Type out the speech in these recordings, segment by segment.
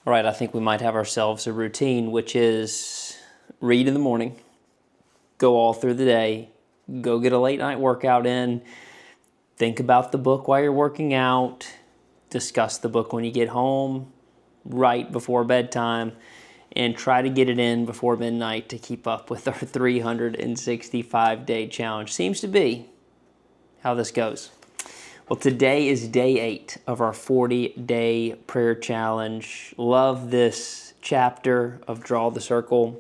All right, I think we might have ourselves a routine, which is read in the morning, go all through the day, go get a late night workout in, think about the book while you're working out, discuss the book when you get home, right before bedtime, and try to get it in before midnight to keep up with our 365-day challenge. Seems to be how this goes. Well, today is day 8 of our 40-day prayer challenge. Love this chapter of Draw the Circle.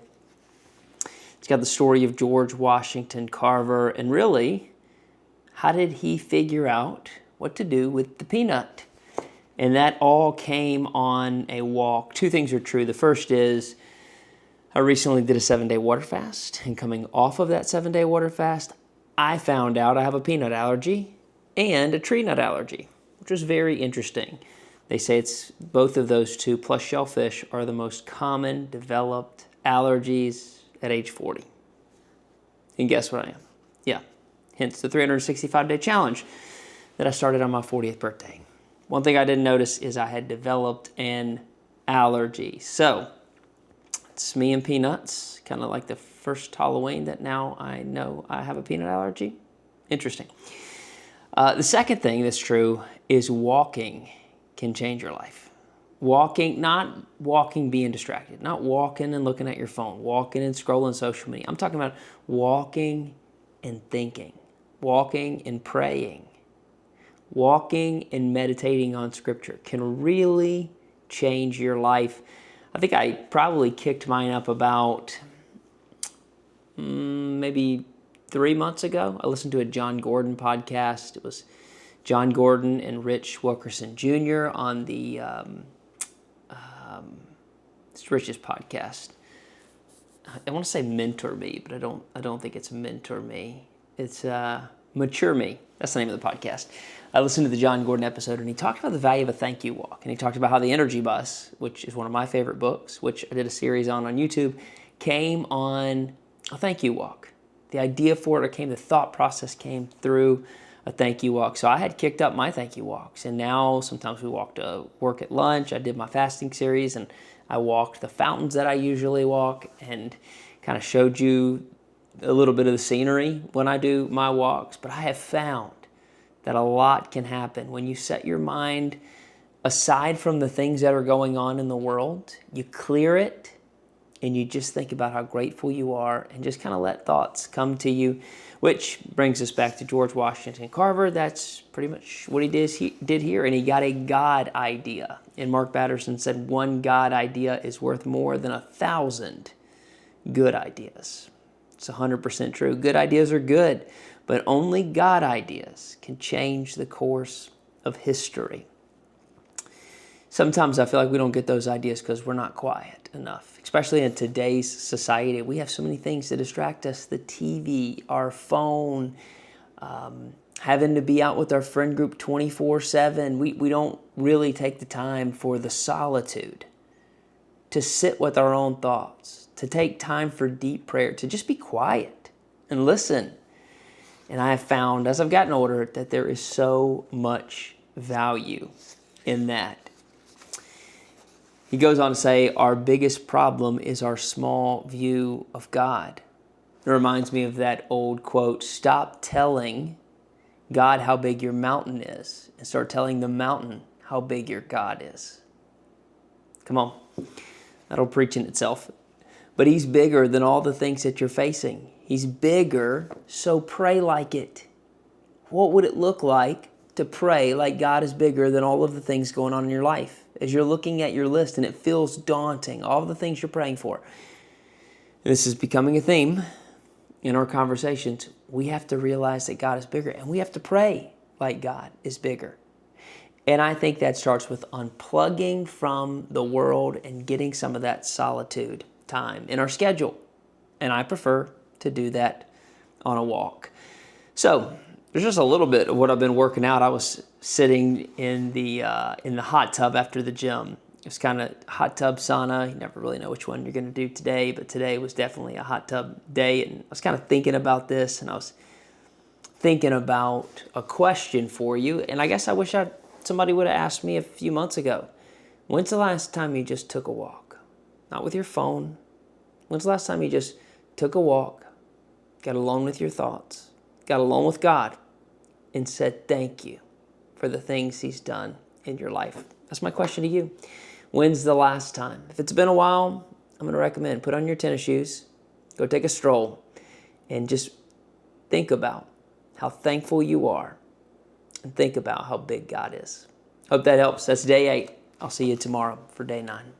It's got the story of George Washington Carver, and really, how did he figure out what to do with the peanut? And that all came on a walk. Two things are true. The first is I recently did a 7-day water fast, and coming off of that 7-day water fast, I found out I have a peanut allergy and a tree nut allergy, which was very interesting. They say it's both of those two plus shellfish are the most common developed allergies at age 40. And guess what I am? Yeah, hence the 365-day challenge that I started on my 40th birthday. One thing I didn't notice is I had developed an allergy. So it's me and peanuts, kind of like the first Halloween that now I know I have a peanut allergy. Interesting. The second thing that's true is walking can change your life. Walking, not walking being distracted, not walking and looking at your phone, walking and scrolling social media. I'm talking about walking and thinking, walking and praying, walking and meditating on Scripture can really change your life. I think I probably kicked mine up about maybe 3 months ago. I listened to a John Gordon podcast. It was John Gordon and Rich Wilkerson Jr. on the it's Rich's podcast. I want to say Mentor Me, but I don't think it's Mentor Me. It's Mature Me. That's the name of the podcast. I listened to the John Gordon episode, and he talked about the value of a thank you walk. And he talked about how the Energy Bus, which is one of my favorite books, which I did a series on YouTube, came on a thank you walk. The idea for it the thought process came through a thank you walk. So I had kicked up my thank you walks, and now sometimes we walk to work at lunch. I did my fasting series, and I walked the fountains that I usually walk, and kind of showed you a little bit of the scenery when I do my walks. But I have found that a lot can happen when you set your mind aside from the things that are going on in the world. You clear it, and you just think about how grateful you are and just kind of let thoughts come to you, which brings us back to George Washington Carver. That's pretty much what he did here, and he got a God idea. And Mark Batterson said, one God idea is worth more than 1,000 good ideas. It's 100% true. Good ideas are good, but only God ideas can change the course of history. Sometimes I feel like we don't get those ideas because we're not quiet enough, especially in today's society. We have so many things that distract us: the TV, our phone, having to be out with our friend group 24/7. We don't really take the time for the solitude, to sit with our own thoughts, to take time for deep prayer, to just be quiet and listen. And I have found, as I've gotten older, that there is so much value in that. He goes on to say, our biggest problem is our small view of God. It reminds me of that old quote, stop telling God how big your mountain is and start telling the mountain how big your God is. Come on. That'll preach in itself. But he's bigger than all the things that you're facing. He's bigger, so pray like it. What would it look like to pray like God is bigger than all of the things going on in your life? As you're looking at your list and it feels daunting, all the things you're praying for. This is becoming a theme in our conversations. We have to realize that God is bigger, and we have to pray like God is bigger. And I think that starts with unplugging from the world and getting some of that solitude time in our schedule. And I prefer to do that on a walk. So there's just a little bit of what I've been working out. I was sitting in the hot tub after the gym. It was kind of hot tub sauna. You never really know which one you're going to do today, but today was definitely a hot tub day. And I was kind of thinking about this, and I was thinking about a question for you. And I guess I wish somebody would have asked me a few months ago. When's the last time you just took a walk? Not with your phone. When's the last time you just took a walk, got alone with your thoughts, got alone with God, and said thank you for the things He's done in your life? That's my question to you. When's the last time? If it's been a while, I'm going to recommend put on your tennis shoes, go take a stroll, and just think about how thankful you are and think about how big God is. Hope that helps. That's day 8. I'll see you tomorrow for day 9.